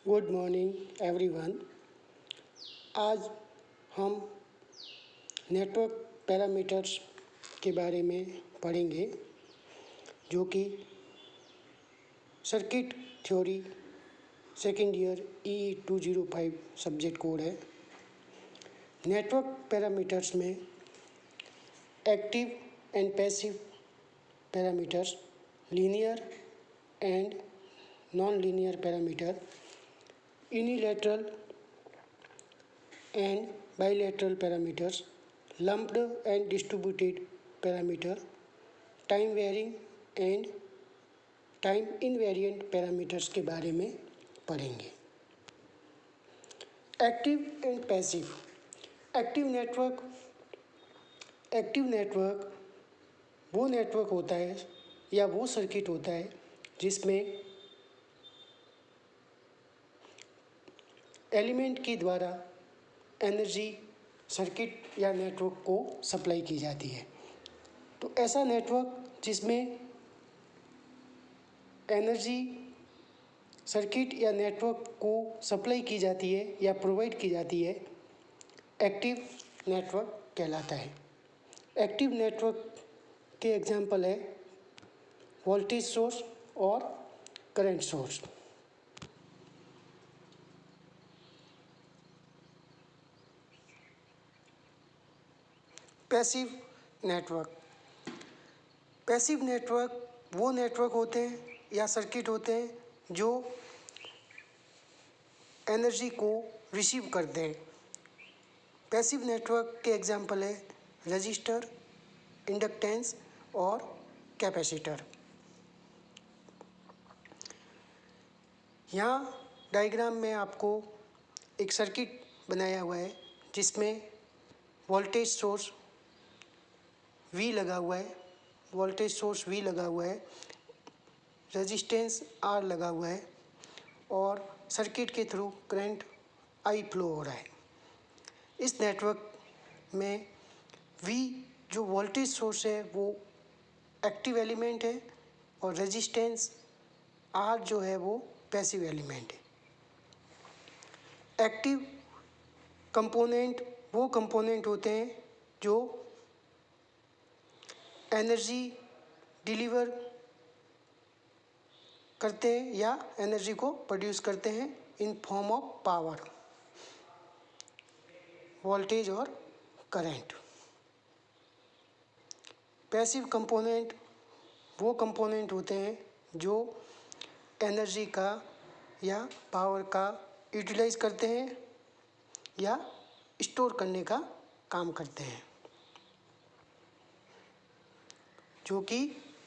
Good morning everyone. आज हम network parameters के बारे में पढ़ेंगे, जो कि circuit theory second year EE 205 subject code है। नेटवर्क पैरामीटर्स में active and passive parameters, linear and non linear parameter, unilateral and bilateral parameters, lumped and distributed parameter, time varying and time invariant parameters के बारे में पढ़ेंगे। Active and passive. Active network वो network होता है या वो सर्किट होता है जिसमें एलिमेंट के द्वारा एनर्जी सर्किट या नेटवर्क को सप्लाई की जाती है। तो ऐसा नेटवर्क जिसमें एनर्जी सर्किट या नेटवर्क को सप्लाई की जाती है या प्रोवाइड की जाती है, एक्टिव नेटवर्क कहलाता है। एक्टिव नेटवर्क के एग्जांपल है वोल्टेज सोर्स और करंट सोर्स। पैसिव नेटवर्क वो नेटवर्क होते हैं या सर्किट होते हैं जो एनर्जी को रिसीव करते हैं। पैसिव नेटवर्क के एग्जांपल है रजिस्टर, इंडक्टेंस और कैपेसिटर। यहाँ डायग्राम में आपको एक सर्किट बनाया हुआ है जिसमें वोल्टेज सोर्स V लगा हुआ है, रेजिस्टेंस R लगा हुआ है और सर्किट के थ्रू करंट I फ्लो हो रहा है। इस नेटवर्क में V जो वोल्टेज सोर्स है वो एक्टिव एलिमेंट है और रेजिस्टेंस R जो है वो पैसिव एलिमेंट है। एक्टिव कंपोनेंट वो कंपोनेंट होते हैं जो एनर्जी डिलीवर करते हैं या एनर्जी को प्रोड्यूस करते हैं in form of power, voltage और करंट। पैसिव कंपोनेंट वो कंपोनेंट होते हैं जो एनर्जी का या पावर का यूटिलाइज करते हैं या स्टोर करने का काम करते हैं, जो कि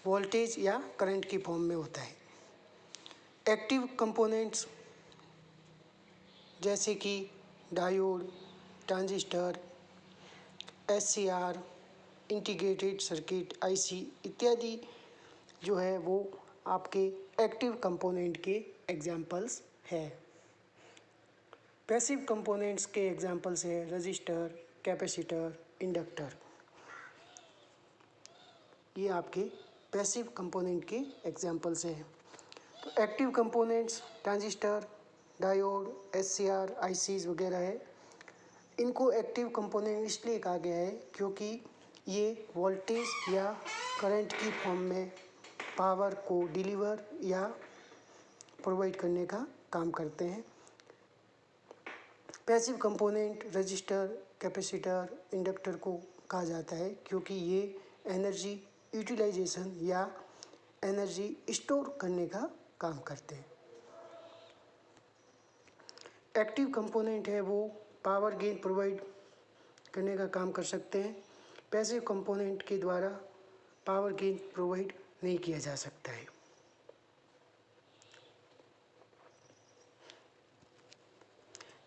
वोल्टेज या करंट की फॉर्म में होता है। एक्टिव कंपोनेंट्स जैसे कि diode, transistor, SCR, integrated circuit, IC इत्यादि जो है वो आपके एक्टिव कंपोनेंट के एग्जाम्पल्स है। पैसिव कंपोनेंट्स के एग्जाम्पल्स है रजिस्टर, कैपेसिटर, इंडक्टर। ये आपके पैसिव कंपोनेंट के एग्जाम्पल्स हैं। तो active components transistor, diode, SCR, ICs वगैरह है। इनको एक्टिव कंपोनेंट इसलिए कहा गया है क्योंकि ये वोल्टेज या करंट की फॉर्म में पावर को डिलीवर या प्रोवाइड करने का काम करते हैं। Passive component register, capacitor, inductor को कहा जाता है क्योंकि ये एनर्जी यूटिलाइजेशन या एनर्जी स्टोर करने का काम करते हैं। एक्टिव कंपोनेंट है वो पावर गेन प्रोवाइड करने का काम कर सकते हैं। पैसिव कंपोनेंट के द्वारा पावर गेन प्रोवाइड नहीं किया जा सकता है।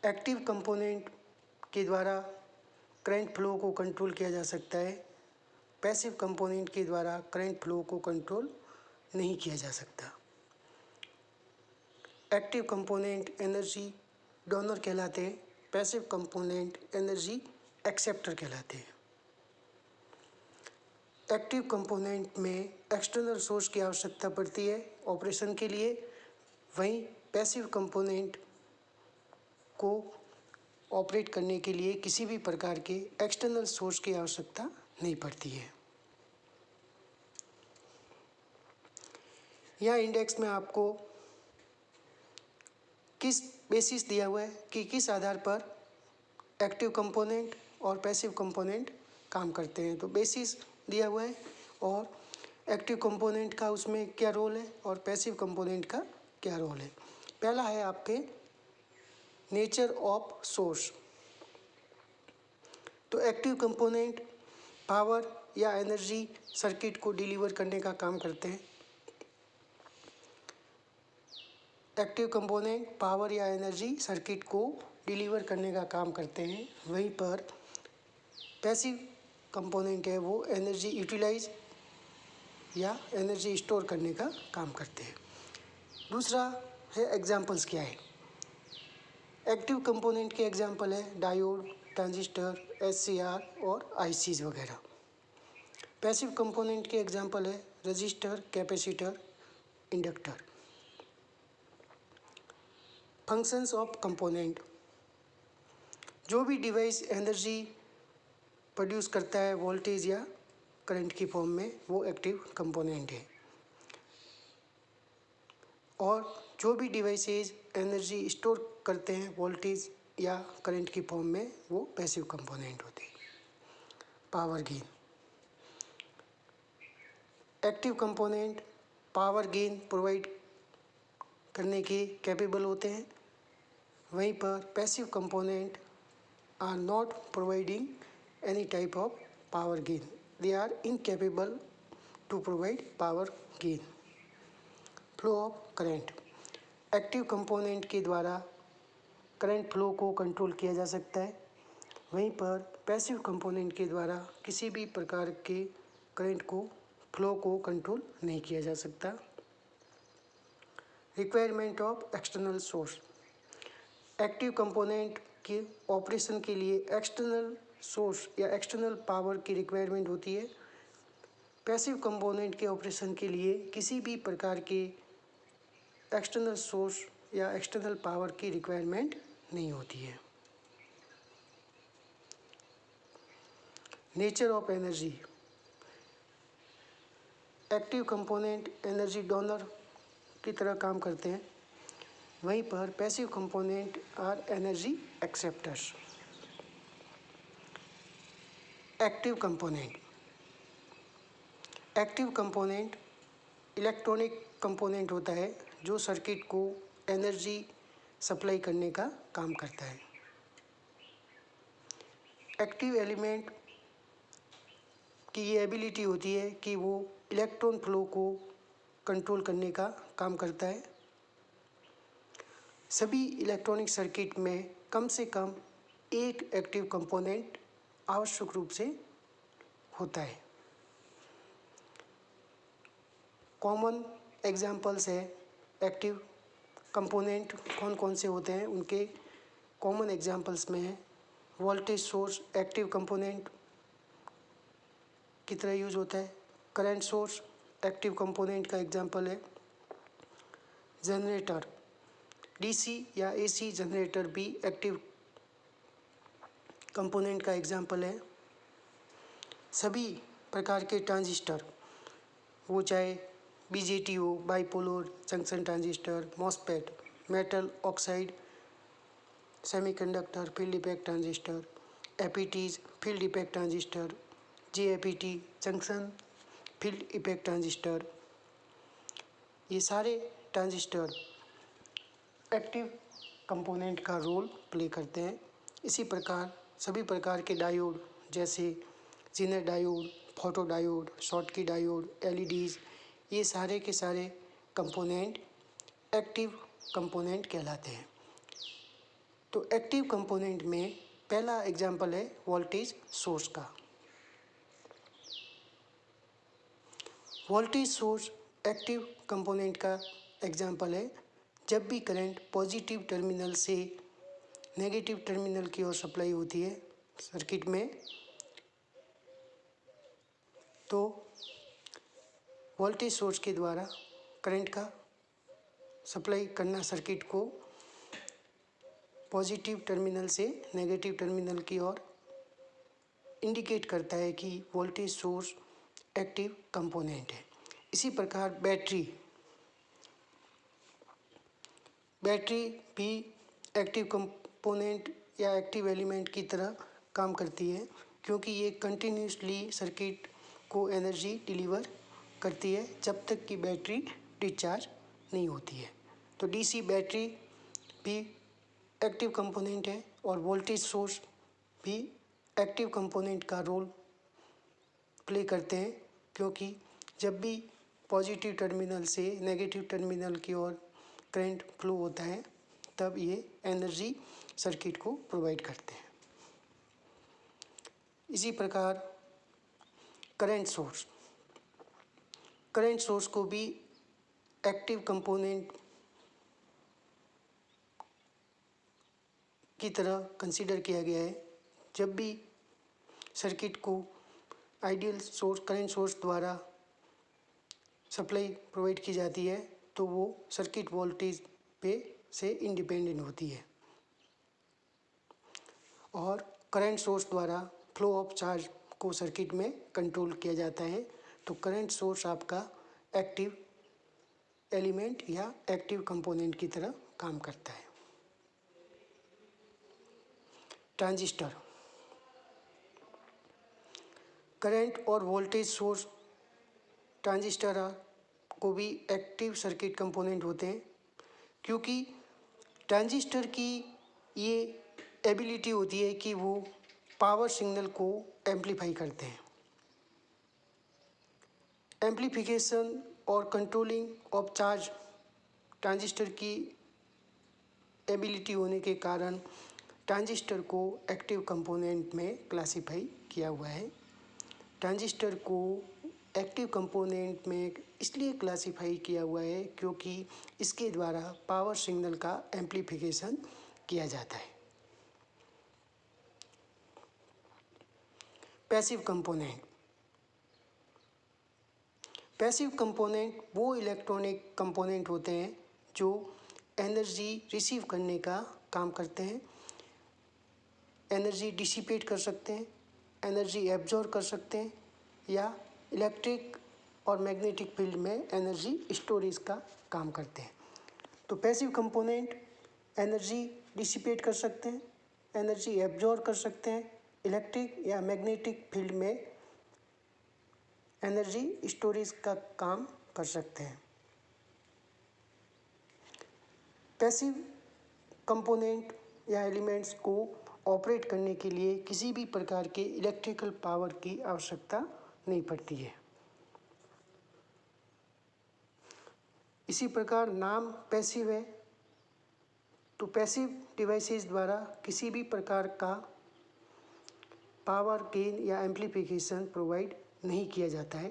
एक्टिव कंपोनेंट के द्वारा करंट फ्लो को कंट्रोल किया जा सकता है। पैसिव कंपोनेंट के द्वारा करंट फ्लो को कंट्रोल नहीं किया जा सकता। एक्टिव कंपोनेंट एनर्जी डोनर कहलाते हैं, पैसिव कंपोनेंट एनर्जी एक्सेप्टर कहलाते हैं। एक्टिव कंपोनेंट में एक्सटर्नल सोर्स की आवश्यकता पड़ती है ऑपरेशन के लिए, वहीं पैसिव कंपोनेंट को ऑपरेट करने के लिए किसी भी प्रकार के एक्सटर्नल सोर्स की आवश्यकता नहीं पड़ती है। यह इंडेक्स में आपको किस बेसिस दिया हुआ है कि किस आधार पर एक्टिव कंपोनेंट और पैसिव कंपोनेंट काम करते हैं। तो बेसिस दिया हुआ है और एक्टिव कंपोनेंट का उसमें क्या रोल है और पैसिव कंपोनेंट का क्या रोल है। पहला है आपके नेचर ऑफ सोर्स। तो एक्टिव कंपोनेंट पावर या एनर्जी सर्किट को डिलीवर करने का काम करते हैं। एक्टिव कंपोनेंट पावर या एनर्जी सर्किट को डिलीवर करने का काम करते हैं। वहीं पर पैसिव कंपोनेंट है वो एनर्जी यूटिलाइज या एनर्जी स्टोर करने का काम करते हैं। दूसरा है एग्जांपल्स क्या है। एक्टिव कंपोनेंट के एग्जांपल है डायोड, ट्रांजिस्टर, एससीआर और आईसीज वगैरह। पैसिव कंपोनेंट के एग्जांपल है register, capacitor, inductor. Functions of component, जो भी डिवाइस एनर्जी प्रोड्यूस करता है वोल्टेज या करंट की फॉर्म में, वो एक्टिव कंपोनेंट है। और जो भी डिवाइसेज एनर्जी स्टोर करते हैं वोल्टेज या करंट की फॉर्म में, वो पैसिव कंपोनेंट होते हैं। Power gain, active component power gain provide करने के कैपेबल होते हैं। वहीं पर passive component are not providing any type of power gain, they are incapable to provide power gain. Flow of current, active component के द्वारा करंट फ्लो को control किया जा सकता है। वहीं पर पैसिव कंपोनेंट के द्वारा किसी भी प्रकार के करंट को फ्लो को कंट्रोल नहीं किया जा सकता। Requirement of external source, active component के ऑपरेशन के लिए एक्सटर्नल सोर्स या एक्सटर्नल पावर की रिक्वायरमेंट होती है। पैसिव कंपोनेंट के ऑपरेशन के लिए किसी भी प्रकार के एक्सटर्नल सोर्स या एक्सटर्नल पावर की रिक्वायरमेंट नहीं होती है। Nature of energy, active component energy donor की तरह काम करते हैं। वहीं पर passive component are energy acceptors. Active component, active component electronic component होता है जो सर्किट को एनर्जी सप्लाई करने का काम करता है। एक्टिव एलिमेंट की ये एबिलिटी होती है कि वो इलेक्ट्रॉन फ्लो को कंट्रोल करने का काम करता है। सभी इलेक्ट्रॉनिक सर्किट में कम से कम एक एक्टिव कंपोनेंट आवश्यक रूप से होता है। कॉमन एग्जांपल्स है एक्टिव कंपोनेंट कौन कौन से होते हैं, उनके कॉमन एग्जांपल्स में है वोल्टेज सोर्स एक्टिव कंपोनेंट की तरह यूज होता है। करंट सोर्स एक्टिव कंपोनेंट का एग्जांपल है। जनरेटर, डीसी या एसी जनरेटर भी एक्टिव कंपोनेंट का एग्जांपल है। सभी प्रकार के ट्रांजिस्टर, वो चाहे बीजेटी हो, bipolar junction transistor, MOSFET, metal oxide semiconductor, field effect transistor, एपीटीज field effect transistor, JFET junction field effect transistor, ये सारे ट्रांजिस्टर एक्टिव कंपोनेंट का रोल प्ले करते हैं। इसी प्रकार सभी प्रकार के डायोड जैसे zener diode, photo diode, Schottky diode, LEDs, ये सारे के सारे कंपोनेंट एक्टिव कंपोनेंट कहलाते हैं। तो एक्टिव कंपोनेंट में पहला एग्जांपल है वोल्टेज सोर्स का। वोल्टेज सोर्स एक्टिव कंपोनेंट का एग्जांपल है जब भी करंट पॉजिटिव टर्मिनल से नेगेटिव टर्मिनल की ओर सप्लाई होती है सर्किट में, तो वोल्टेज सोर्स के द्वारा करंट का सप्लाई करना सर्किट को पॉजिटिव टर्मिनल से नेगेटिव टर्मिनल की ओर इंडिकेट करता है कि वोल्टेज सोर्स एक्टिव कंपोनेंट है। इसी प्रकार बैटरी भी एक्टिव कंपोनेंट या एक्टिव एलिमेंट की तरह काम करती है, क्योंकि ये कंटिन्यूसली सर्किट को एनर्जी डिलीवर करती है जब तक कि बैटरी डिस्चार्ज नहीं होती है। तो डीसी बैटरी भी एक्टिव कंपोनेंट है और वोल्टेज सोर्स भी एक्टिव कंपोनेंट का रोल प्ले करते हैं, क्योंकि जब भी पॉजिटिव टर्मिनल से नेगेटिव टर्मिनल की ओर करंट फ्लो होता है तब ये एनर्जी सर्किट को प्रोवाइड करते हैं। इसी प्रकार करंट सोर्स को भी एक्टिव कंपोनेंट की तरह कंसीडर किया गया है। जब भी सर्किट को आइडियल सोर्स करंट सोर्स द्वारा सप्लाई प्रोवाइड की जाती है तो वो सर्किट वोल्टेज पे से इंडिपेंडेंट होती है और करंट सोर्स द्वारा फ्लो ऑफ चार्ज को सर्किट में कंट्रोल किया जाता है। तो करंट सोर्स आपका एक्टिव एलिमेंट या एक्टिव कंपोनेंट की तरह काम करता है। ट्रांजिस्टर करंट और वोल्टेज सोर्स ट्रांजिस्टर को भी एक्टिव सर्किट कंपोनेंट होते हैं, क्योंकि ट्रांजिस्टर की ये एबिलिटी होती है कि वो पावर सिग्नल को एम्पलीफाई करते हैं। एम्पलीफिकेशन और कंट्रोलिंग ऑफ चार्ज ट्रांजिस्टर की एबिलिटी होने के कारण ट्रांजिस्टर को एक्टिव कंपोनेंट में क्लासिफाई किया हुआ है। ट्रांजिस्टर को एक्टिव कंपोनेंट में इसलिए क्लासिफाई किया हुआ है क्योंकि इसके द्वारा पावर सिग्नल का एम्पलीफिकेशन किया जाता है। पैसिव कंपोनेंट वो इलेक्ट्रॉनिक कंपोनेंट होते हैं जो एनर्जी रिसीव करने का काम करते हैं, एनर्जी डिसिपेट कर सकते हैं, एनर्जी एब्जॉर्ब कर सकते हैं या इलेक्ट्रिक और मैग्नेटिक फील्ड में एनर्जी स्टोरेज का काम करते हैं। तो पैसिव कंपोनेंट एनर्जी डिसिपेट कर सकते हैं, एनर्जी एब्जॉर्ब कर सकते हैं, इलेक्ट्रिक या मैग्नेटिक फील्ड में एनर्जी स्टोरेज का काम कर सकते हैं। पैसिव कंपोनेंट या एलिमेंट्स को ऑपरेट करने के लिए किसी भी प्रकार के इलेक्ट्रिकल पावर की आवश्यकता नहीं पड़ती है। इसी प्रकार नाम पैसिव है, तो पैसिव डिवाइसेस द्वारा किसी भी प्रकार का पावर गेन या एम्पलीफिकेशन प्रोवाइड नहीं किया जाता है।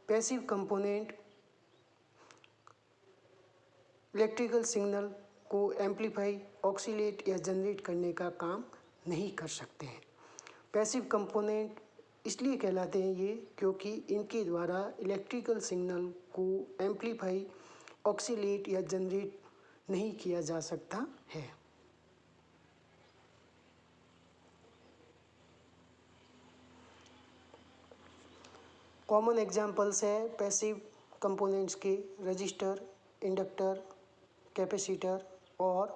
पैसिव कंपोनेंट इलेक्ट्रिकल सिग्नल को एम्पलीफाई, ऑक्सीलेट या जनरेट करने का काम नहीं कर सकते हैं। पैसिव कंपोनेंट इसलिए कहलाते हैं ये क्योंकि इनके द्वारा इलेक्ट्रिकल सिग्नल को एम्पलीफाई, ऑक्सीलेट या जनरेट नहीं किया जा सकता है। कॉमन एग्जांपल्स है पैसिव कंपोनेंट्स के रजिस्टर, इंडक्टर, कैपेसिटर और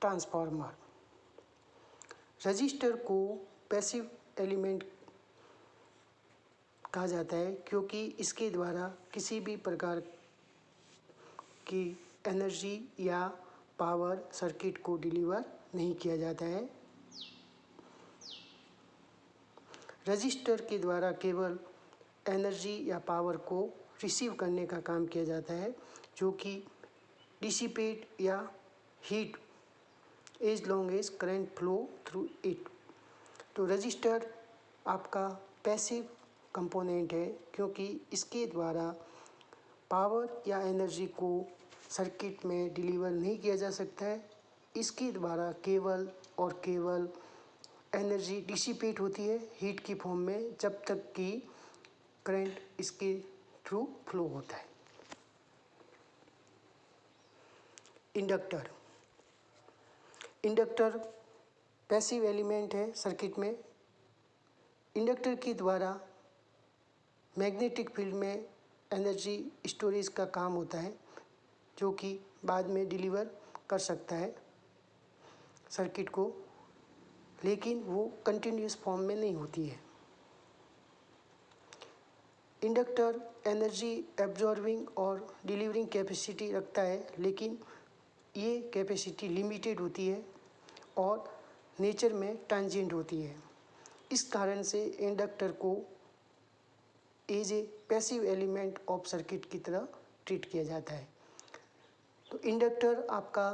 ट्रांसफार्मर। रजिस्टर को पैसिव एलिमेंट कहा जाता है क्योंकि इसके द्वारा किसी भी प्रकार की एनर्जी या पावर सर्किट को डिलीवर नहीं किया जाता है। रजिस्टर के द्वारा केवल एनर्जी या पावर को रिसीव करने का काम किया जाता है, जो कि डिसिपेट या heat as long as current flow through it. तो रजिस्टर आपका पैसिव कंपोनेंट है क्योंकि इसके द्वारा पावर या एनर्जी को सर्किट में डिलीवर नहीं किया जा सकता है। इसके द्वारा केवल और केवल एनर्जी डिसिपेट होती है हीट की फॉर्म में, जब तक कि करंट इसके थ्रू फ्लो होता है। इंडक्टर इंडक्टर पैसिव एलिमेंट है सर्किट में। इंडक्टर के द्वारा मैग्नेटिक फील्ड में एनर्जी स्टोरेज का काम होता है, जो कि बाद में डिलीवर कर सकता है सर्किट को, लेकिन वो कंटिन्यूस फॉर्म में नहीं होती है। इंडक्टर एनर्जी एब्जॉर्बिंग और डिलीवरिंग कैपेसिटी रखता है, लेकिन ये कैपेसिटी लिमिटेड होती है और नेचर में ट्रांजिएंट होती है। इस कारण से इंडक्टर को as a passive element of circuit की तरह ट्रीट किया जाता है। तो इंडक्टर आपका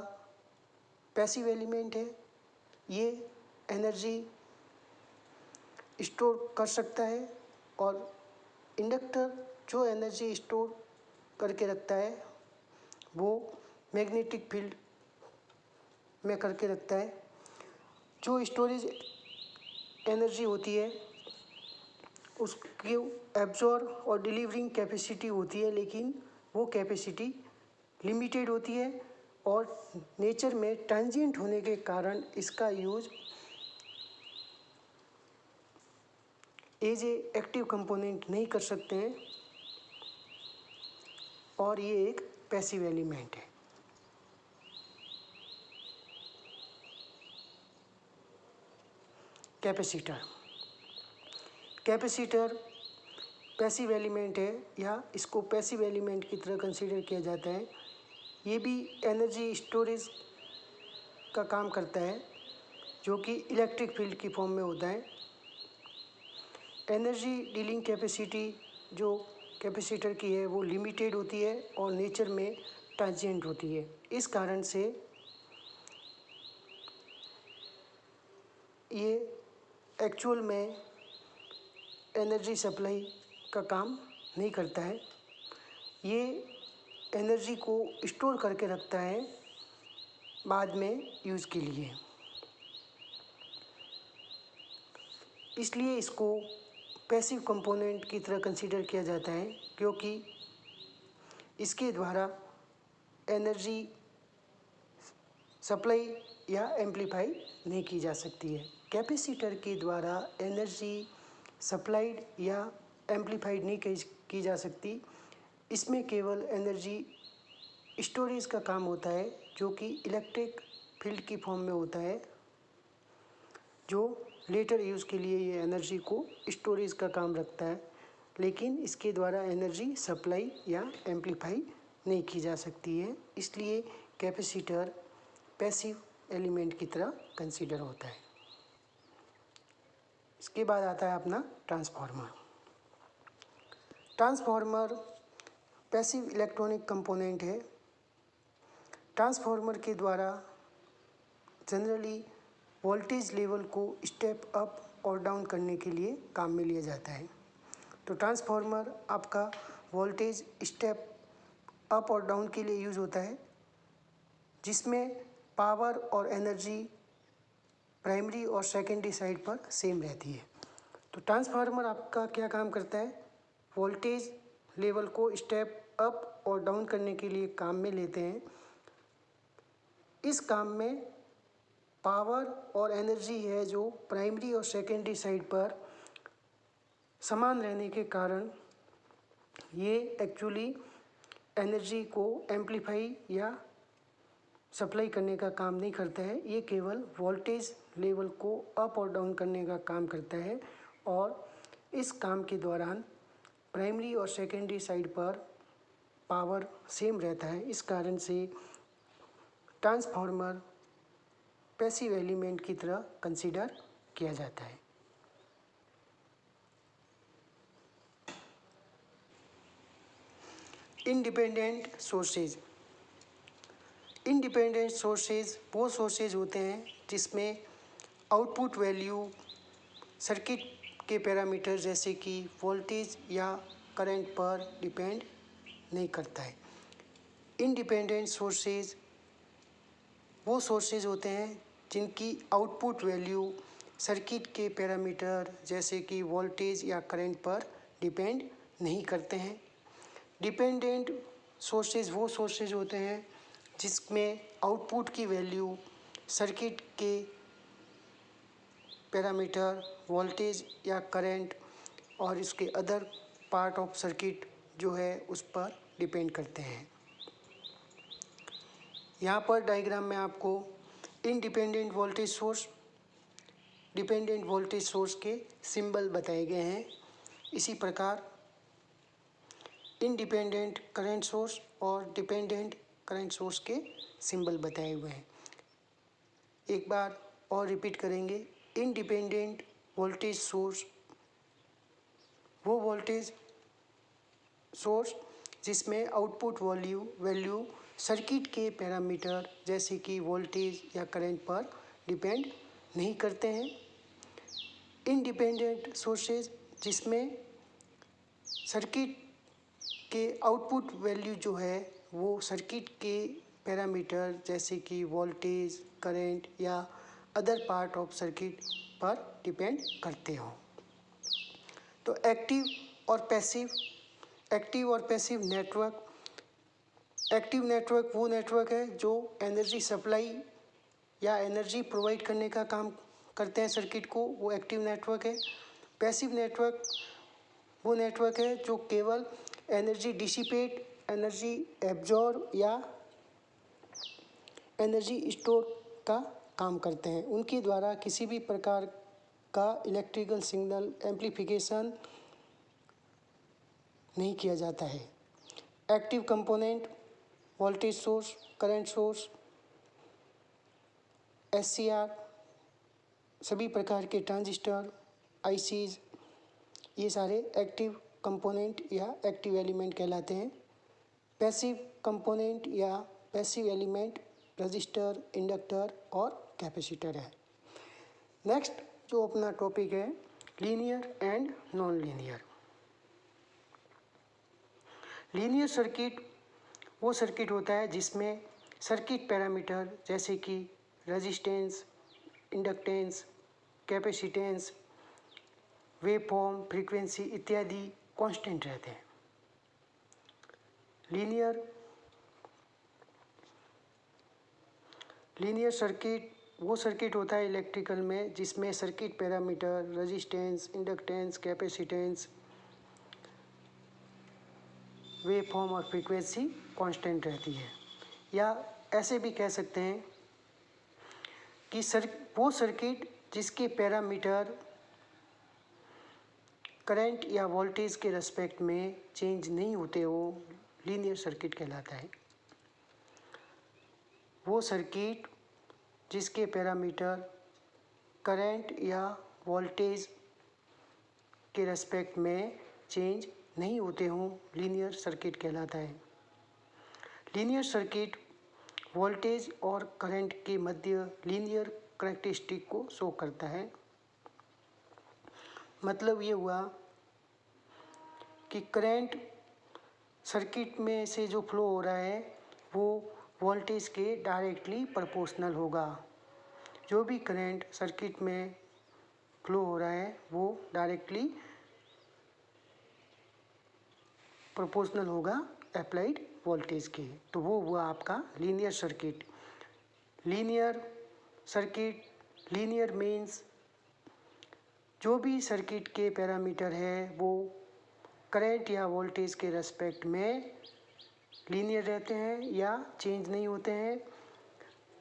पैसिव एलिमेंट है, ये एनर्जी स्टोर कर सकता है और इंडक्टर जो एनर्जी स्टोर करके रखता है वो मैग्नेटिक फील्ड में करके रखता है। जो स्टोरेज एनर्जी होती है उसकी एब्जॉर्ब और डिलीवरिंग कैपेसिटी होती है, लेकिन वो कैपेसिटी लिमिटेड होती है और नेचर में ट्रांजिएंट होने के कारण इसका use as a active component नहीं कर सकते हैं और ये एक पैसिव एलिमेंट है। कैपेसिटर पैसिव एलिमेंट है या इसको पैसिव एलिमेंट की तरह कंसीडर किया जाता है। ये भी एनर्जी स्टोरेज का काम करता है, जो कि इलेक्ट्रिक फील्ड की फॉर्म में होता है। एनर्जी डीलिंग कैपेसिटी जो कैपेसिटर की है वो लिमिटेड होती है और नेचर में ट्रांजिएंट होती है। इस कारण से ये एक्चुअल में एनर्जी सप्लाई का काम नहीं करता है। ये एनर्जी को स्टोर करके रखता है बाद में यूज़ के लिए, इसलिए इसको पैसिव कंपोनेंट की तरह कंसीडर किया जाता है, क्योंकि इसके द्वारा एनर्जी सप्लाई या एम्प्लीफाई नहीं की जा सकती है। कैपेसिटर के द्वारा एनर्जी सप्लाइड या एम्प्लीफाइड नहीं की जा सकती। इसमें केवल एनर्जी स्टोरेज का काम होता है, जो कि इलेक्ट्रिक फील्ड की फॉर्म में होता है, जो लेटर यूज़ के लिए ये एनर्जी को स्टोरेज का काम रखता है, लेकिन इसके द्वारा एनर्जी सप्लाई या एम्प्लीफाई नहीं की जा सकती है। इसलिए कैपेसिटर पैसिव एलिमेंट की तरह कंसीडर होता है। इसके बाद आता है अपना ट्रांसफार्मर पैसिव इलेक्ट्रॉनिक कंपोनेंट है। ट्रांसफार्मर के द्वारा जनरली वोल्टेज लेवल को स्टेप अप और डाउन करने के लिए काम में लिया जाता है। तो ट्रांसफार्मर आपका वोल्टेज स्टेप अप और डाउन के लिए यूज़ होता है, जिसमें पावर और एनर्जी प्राइमरी और सेकेंडरी साइड पर सेम रहती है। तो ट्रांसफार्मर आपका क्या काम करता है, वोल्टेज लेवल को स्टेप अप और डाउन करने के लिए काम में लेते हैं। इस काम में पावर और एनर्जी है जो प्राइमरी और सेकेंडरी साइड पर समान रहने के कारण ये एक्चुअली एनर्जी को एम्प्लीफाई या सप्लाई करने का काम नहीं करता है। ये केवल वोल्टेज लेवल को अप और डाउन करने का काम करता है और इस काम के दौरान प्राइमरी और सेकेंडरी साइड पर पावर सेम रहता है। इस कारण से ट्रांसफार्मर पैसिव एलिमेंट की तरह कंसीडर किया जाता है। इंडिपेंडेंट सोर्सेज वो सोर्सेज होते हैं जिसमें आउटपुट वैल्यू सर्किट के पैरामीटर जैसे कि वोल्टेज या करंट पर डिपेंड नहीं करता है। इंडिपेंडेंट सोर्सेज वो सोर्सेज होते हैं जिनकी आउटपुट वैल्यू सर्किट के पैरामीटर जैसे कि वोल्टेज या करंट पर डिपेंड नहीं करते हैं। डिपेंडेंट सोर्सेज वो सोर्सेज होते हैं जिसमें आउटपुट की वैल्यू सर्किट के पैरामीटर वोल्टेज या करंट और इसके अदर पार्ट ऑफ सर्किट जो है उस पर डिपेंड करते हैं। यहाँ पर डायग्राम में आपको independent voltage source, dependent voltage source के सिंबल बताए गए हैं। इसी प्रकार इंडिपेंडेंट करंट सोर्स और डिपेंडेंट करंट सोर्स के सिंबल बताए हुए हैं। एक बार और रिपीट करेंगे। इंडिपेंडेंट वोल्टेज सोर्स वो वोल्टेज सोर्स जिसमें आउटपुट वैल्यू सर्किट के पैरामीटर जैसे कि वोल्टेज या करंट पर डिपेंड नहीं करते हैं। इंडिपेंडेंट सोर्सेज जिसमें सर्किट के आउटपुट वैल्यू जो है वो सर्किट के पैरामीटर जैसे कि वोल्टेज, करंट या अदर पार्ट ऑफ सर्किट पर डिपेंड करते हो। तो एक्टिव और पैसिव नेटवर्क। एक्टिव नेटवर्क वो नेटवर्क है जो एनर्जी सप्लाई या एनर्जी प्रोवाइड करने का काम करते हैं सर्किट को, वो एक्टिव नेटवर्क है। पैसिव नेटवर्क वो नेटवर्क है जो केवल एनर्जी डिसिपेट, एनर्जी एब्जॉर्ब या एनर्जी स्टोर का काम करते हैं। उनके द्वारा किसी भी प्रकार का इलेक्ट्रिकल सिग्नल एम्प्लीफिकेशन नहीं किया जाता है। Active component voltage source, current source, SCR, सभी प्रकार के ट्रांजिस्टर, ICs, ये सारे एक्टिव कंपोनेंट या एक्टिव एलिमेंट कहलाते हैं। पैसिव कंपोनेंट या पैसिव एलिमेंट रजिस्टर, इंडक्टर और कैपेसिटर है। नेक्स्ट जो अपना टॉपिक है linear and non linear. Linear circuit वो सर्किट होता है जिसमें सर्किट पैरामीटर जैसे कि resistance, inductance, capacitance, waveform, frequency इत्यादि कांस्टेंट रहते हैं। लीनियर सर्किट वो सर्किट होता है इलेक्ट्रिकल में जिसमें circuit parameter resistance, inductance, capacitance, waveform और फ्रीक्वेंसी कांस्टेंट रहती है। या ऐसे भी कह सकते हैं कि वो सर्किट जिसके पैरामीटर करंट या वोल्टेज के रेस्पेक्ट में चेंज नहीं होते हो लीनियर सर्किट कहलाता है। वो सर्किट जिसके पैरामीटर करंट या वोल्टेज के रेस्पेक्ट में चेंज नहीं होते हों लीनियर सर्किट कहलाता है। लीनियर सर्किट वोल्टेज और करंट के मध्य लीनियर कैरेक्टरिस्टिक को शो करता है। मतलब ये हुआ कि करंट सर्किट में से जो फ्लो हो रहा है वो वोल्टेज के डायरेक्टली प्रोपोर्शनल होगा। जो भी करंट सर्किट में फ्लो हो रहा है वो डायरेक्टली प्रोपोर्शनल होगा अप्लाइड वोल्टेज के। तो वो हुआ आपका linear circuit. Linear circuit, linear means जो भी सर्किट के पैरामीटर है वो करंट या वोल्टेज के रेस्पेक्ट में लीनियर रहते हैं या चेंज नहीं होते हैं।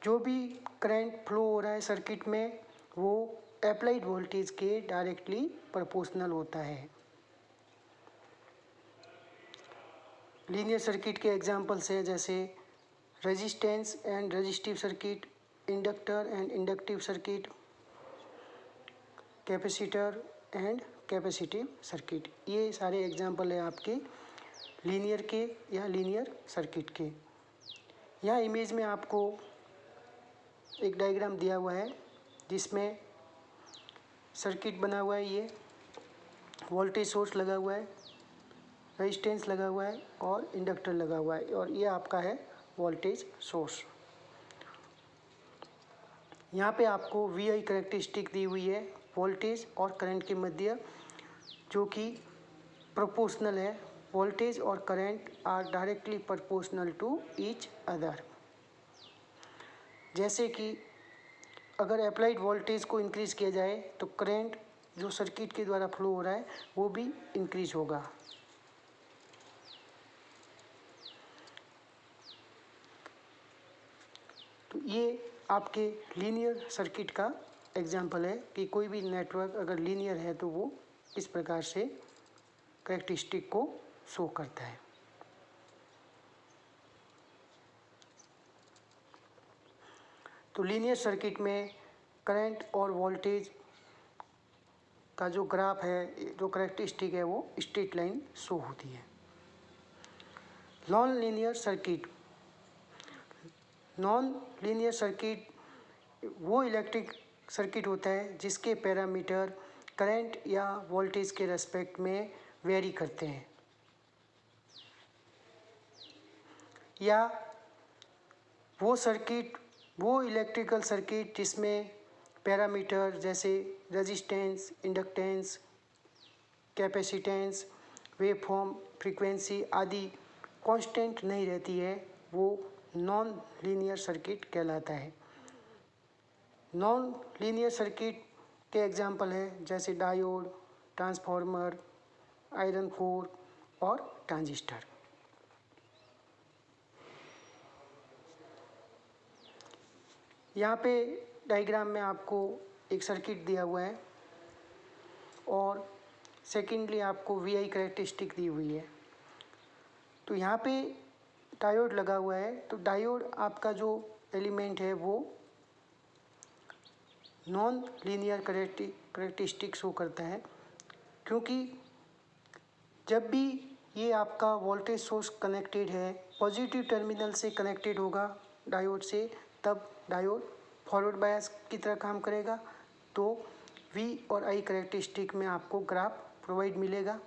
जो भी करंट फ्लो हो रहा है सर्किट में वो अप्लाइड वोल्टेज के डायरेक्टली प्रोपोर्शनल होता है। लीनियर सर्किट के एग्जांपल्स हैं जैसे resistance and resistive circuit, inductor and inductive circuit, capacitor and capacitive circuit. ये सारे एग्जांपल हैं आपके लीनियर के या लीनियर सर्किट के। यहाँ इमेज में आपको एक डायग्राम दिया हुआ है जिसमें सर्किट बना हुआ है। ये वोल्टेज सोर्स लगा हुआ है, रेजिस्टेंस लगा हुआ है और इंडक्टर लगा हुआ है और ये आपका है वोल्टेज सोर्स। यहाँ पे आपको VI कैरेक्टरिस्टिक दी हुई है वोल्टेज और करंट के मध्य जो कि प्रोपोर्शनल है। वोल्टेज और current are directly proportional to each other. जैसे कि अगर अप्लाइड वोल्टेज को इंक्रीज़ किया जाए तो करंट जो सर्किट के द्वारा फ्लो हो रहा है वो भी इंक्रीज होगा। तो ये आपके लीनियर सर्किट का एग्जाम्पल है कि कोई भी नेटवर्क अगर लीनियर है तो वो इस प्रकार से कैरेक्टरिस्टिक को शो करता है। तो लीनियर सर्किट में करंट और वोल्टेज का जो ग्राफ है, जो कैरेक्टरिस्टिक है, वो स्ट्रेट लाइन शो होती है। Non linear circuit, non linear circuit वो इलेक्ट्रिक सर्किट होता है जिसके पैरामीटर करंट या वोल्टेज के रेस्पेक्ट में वेरी करते हैं, या वो सर्किट, वो इलेक्ट्रिकल सर्किट जिसमें पैरामीटर जैसे resistance, inductance, capacitance, waveform, frequency आदि कांस्टेंट नहीं रहती है, वो नॉन लीनियर सर्किट कहलाता है। नॉन लीनियर सर्किट के एग्जाम्पल है जैसे डायोड, ट्रांसफार्मर, आयरन कोर और ट्रांजिस्टर। यहाँ पे डायग्राम में आपको एक सर्किट दिया हुआ है और सेकेंडली आपको वीआई कैरेक्टरिस्टिक दी हुई है। तो यहाँ पे डायोड लगा हुआ है, तो डायोड आपका जो एलिमेंट है वो नॉन लीनियर कैरेक्टरिस्टिक शो करता है, क्योंकि जब भी ये आपका वोल्टेज सोर्स कनेक्टेड है, पॉजिटिव टर्मिनल से कनेक्टेड होगा डायोड से, तब डायोड फॉरवर्ड बायस की तरह काम करेगा। तो V और I कैरेक्टरिस्टिक में आपको ग्राफ प्रोवाइड मिलेगा,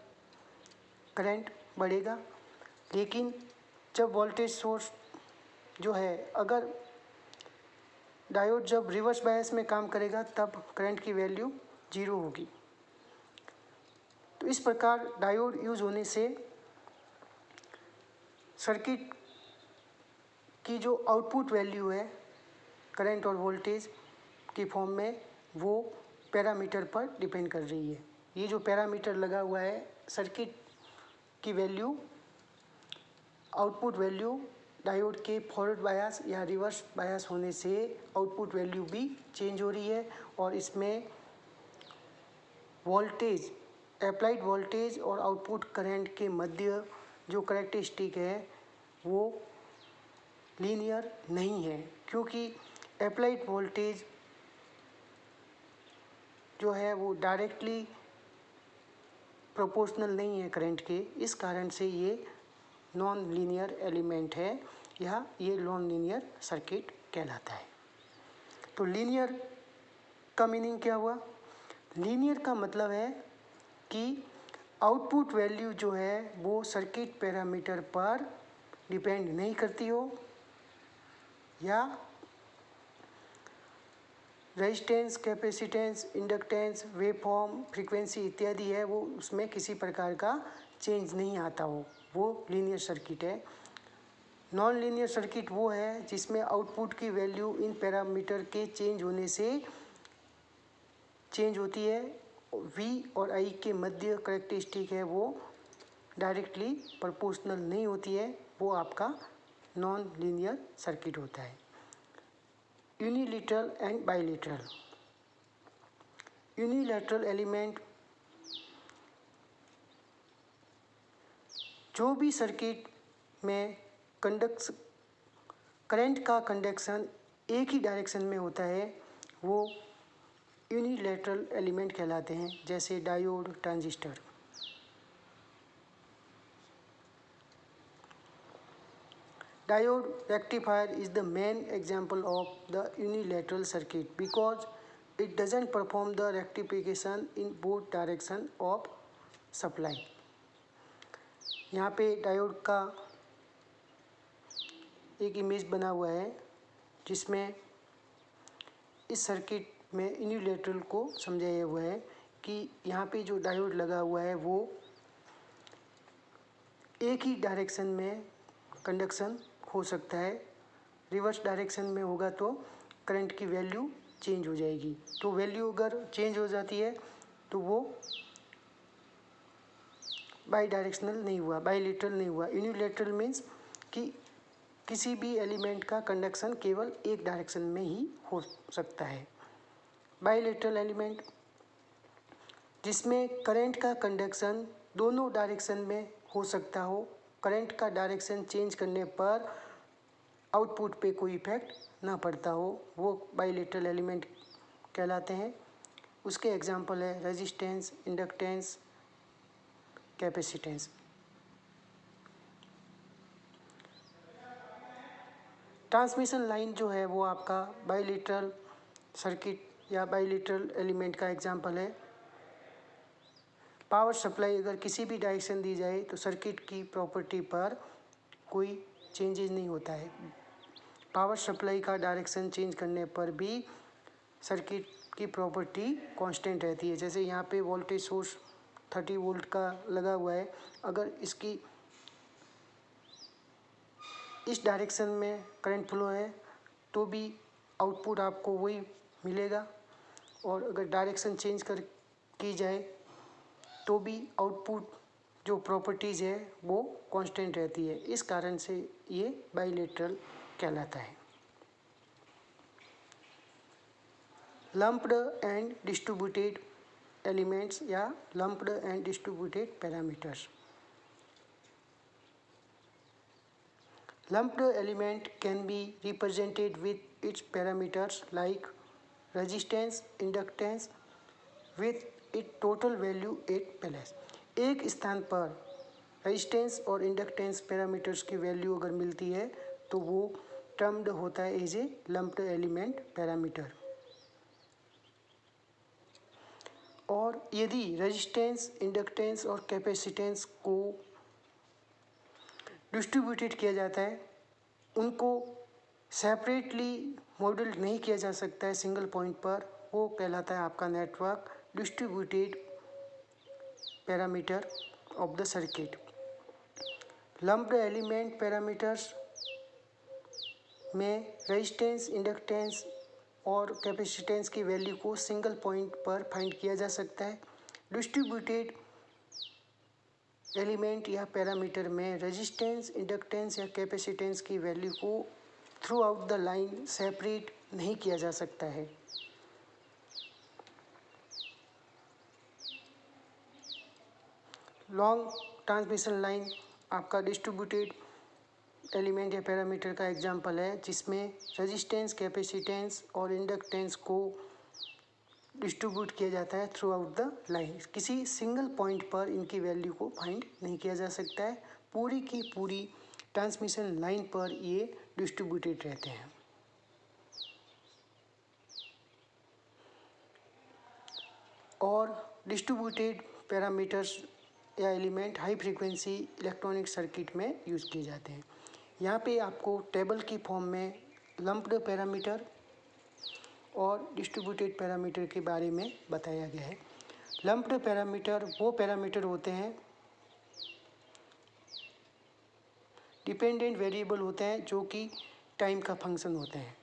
करंट बढ़ेगा। लेकिन जब वोल्टेज सोर्स जो है, अगर डायोड जब रिवर्स बायस में काम करेगा तब करंट की वैल्यू 0 होगी। तो इस प्रकार डायोड यूज होने से सर्किट की जो आउटपुट वैल्यू है करंट और वोल्टेज की फॉर्म में, वो पैरामीटर पर डिपेंड कर रही है। ये जो पैरामीटर लगा हुआ है, सर्किट की वैल्यू, आउटपुट वैल्यू डायोड के फॉरवर्ड बायस या रिवर्स बायस होने से आउटपुट वैल्यू भी चेंज हो रही है, और इसमें वोल्टेज, अप्लाइड वोल्टेज और आउटपुट करंट के मध्य जो कैरेक्टरिस्टिक है वो लीनियर नहीं है, क्योंकि अप्लाइड वोल्टेज जो है वो डायरेक्टली प्रोपोर्शनल नहीं है करंट के। इस कारण से ये नॉन लीनियर एलिमेंट है, या ये नॉन लीनियर सर्किट कहलाता है। तो लीनियर का मीनिंग क्या हुआ? लीनियर का मतलब है कि आउटपुट वैल्यू जो है वो सर्किट पैरामीटर पर डिपेंड नहीं करती हो, या resistance, capacitance, inductance, waveform, frequency इत्यादि है, वो उसमें किसी प्रकार का चेंज नहीं आता हो, वो लीनियर सर्किट है। नॉन लीनियर सर्किट वो है जिसमें आउटपुट की वैल्यू इन पैरामीटर के चेंज होने से चेंज होती है। V और I के मध्य कैरेक्टरिस्टिक है वो डायरेक्टली प्रोपोर्शनल नहीं होती है, वो आपका नॉन लीनियर सर्किट होता है। Unilateral and bilateral. Unilateral element, जो भी सर्किट में करंट का कंडक्शन एक ही डायरेक्शन में होता है वो यूनिलैटरल एलिमेंट कहलाते हैं, जैसे diode, transistor. Diode rectifier is the main example of the unilateral circuit because it doesn't perform the rectification in both direction of supply. यहाँ पे डायोड का एक इमेज बना हुआ है जिसमें इस सर्किट में यूनिलैटरल को समझाया हुआ है कि यहाँ पे जो डायोड लगा हुआ है वो एक ही डायरेक्शन में कंडक्शन हो सकता है। रिवर्स डायरेक्शन में होगा तो करंट की वैल्यू चेंज हो जाएगी। तो वैल्यू अगर चेंज हो जाती है तो वो बाई डायरेक्शनल नहीं हुआ, बाईलेटरल नहीं हुआ। यूनिलैटरल मीन्स कि किसी भी एलिमेंट का कंडक्शन केवल एक डायरेक्शन में ही हो सकता है। बाईलेटरल एलिमेंट जिसमें करंट का कंडक्शन दोनों डायरेक्शन में हो सकता हो, करंट का डायरेक्शन चेंज करने पर आउटपुट पे कोई इफेक्ट ना पड़ता हो, वो बाईलेटरल एलिमेंट कहलाते हैं। उसके एग्जांपल है resistance, inductance, capacitance. Transmission line जो है वो आपका बाईलेटरल सर्किट या बाईलेटरल एलिमेंट का एग्जांपल है। पावर सप्लाई अगर किसी भी डायरेक्शन दी जाए तो सर्किट की प्रॉपर्टी पर कोई चेंजेस नहीं होता है। पावर सप्लाई का डायरेक्शन चेंज करने पर भी सर्किट की प्रॉपर्टी कांस्टेंट रहती है। जैसे यहाँ पे वोल्टेज सोर्स 30 वोल्ट का लगा हुआ है, अगर इसकी इस डायरेक्शन में करंट फ्लो है तो भी आउटपुट आपको वही मिलेगा, और अगर डायरेक्शन चेंज कर की जाए तो भी आउटपुट जो प्रॉपर्टीज़ है वो कांस्टेंट रहती है। इस कारण से ये बाईलेटरल कहलाता है। लम्प्ड एंड डिस्ट्रीब्यूटेड एलिमेंट्स या lumped and distributed parameters. Lumped element can be represented with its parameters like resistance, inductance with its total value at place। एक स्थान पर रेजिस्टेंस और इंडक्टेंस पैरामीटर्स की वैल्यू अगर मिलती है तो वो टर्म्ड होता है as a lumped element parameter. और यदि रेजिस्टेंस, इंडक्टेंस और कैपेसिटेंस को डिस्ट्रीब्यूटेड किया जाता है, उनको सेपरेटली मॉडल नहीं किया जा सकता है सिंगल पॉइंट पर, वो कहलाता है आपका network distributed parameter of the circuit. Lumped element parameters में रेजिस्टेंस, इंडक्टेंस और कैपेसिटेंस की वैल्यू को सिंगल पॉइंट पर फाइंड किया जा सकता है। डिस्ट्रीब्यूटेड एलिमेंट या पैरामीटर में रेजिस्टेंस, इंडक्टेंस या कैपेसिटेंस की वैल्यू को through out the line separate नहीं किया जा सकता है। लॉन्ग ट्रांसमिशन लाइन आपका डिस्ट्रीब्यूटेड एलिमेंट या पैरामीटर का एग्जांपल है, जिसमें रेजिस्टेंस, कैपेसिटेंस और इंडक्टेंस को डिस्ट्रीब्यूट किया जाता है थ्रू आउट द लाइन। किसी सिंगल पॉइंट पर इनकी वैल्यू को फाइंड नहीं किया जा सकता है, पूरी की पूरी ट्रांसमिशन लाइन पर ये डिस्ट्रीब्यूटेड रहते हैं। और डिस्ट्रीब्यूटेड पैरामीटर्स या element high frequency electronic circuit में यूज़ किए जाते हैं। यहाँ पे आपको टेबल की फॉर्म में लम्प्ड पैरामीटर और डिस्ट्रीब्यूटेड पैरामीटर के बारे में बताया गया है। लम्प्ड पैरामीटर वो पैरामीटर होते हैं, डिपेंडेंट वेरिएबल होते हैं, जो कि टाइम का फंक्शन होते हैं।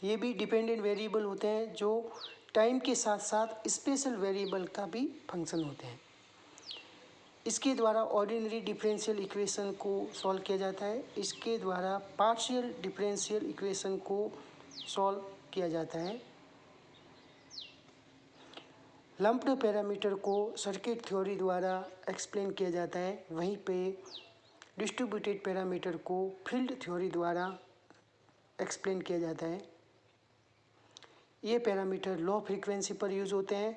ये भी डिपेंडेंट वेरिएबल होते हैं जो टाइम के साथ साथ स्पेशल वेरिएबल का भी फंक्शन होते हैं। इसके द्वारा ऑर्डिनरी डिफरेंशियल इक्वेशन को सॉल्व किया जाता है। इसके द्वारा पार्शियल डिफरेंशियल इक्वेशन को सॉल्व किया जाता है। लम्प्ड पैरामीटर को सर्किट थ्योरी द्वारा एक्सप्लेन किया जाता है, वहीं पे डिस्ट्रीब्यूटेड पैरामीटर को फील्ड थ्योरी द्वारा एक्सप्लेन किया जाता है। ये पैरामीटर लो फ्रीक्वेंसी पर यूज़ होते हैं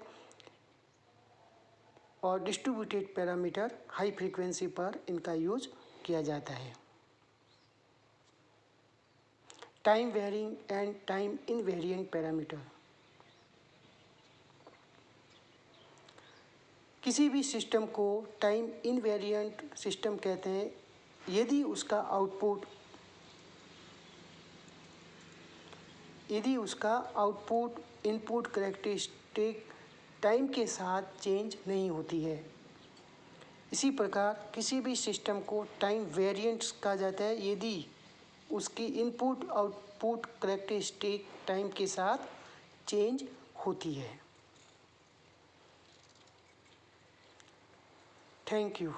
और डिस्ट्रीब्यूटेड पैरामीटर हाई फ्रीक्वेंसी पर इनका यूज किया जाता है। Time varying and time invariant parameter. किसी भी सिस्टम को टाइम इनवेरिएंट सिस्टम कहते हैं यदि उसका आउटपुट इनपुट कैरेक्टरिस्टिक टाइम के साथ चेंज नहीं होती है। इसी प्रकार किसी भी सिस्टम को टाइम वेरिएंट्स कहा जाता है यदि उसकी इनपुट आउटपुट कैरेक्टरिस्टिक टाइम के साथ चेंज होती है। Thank you.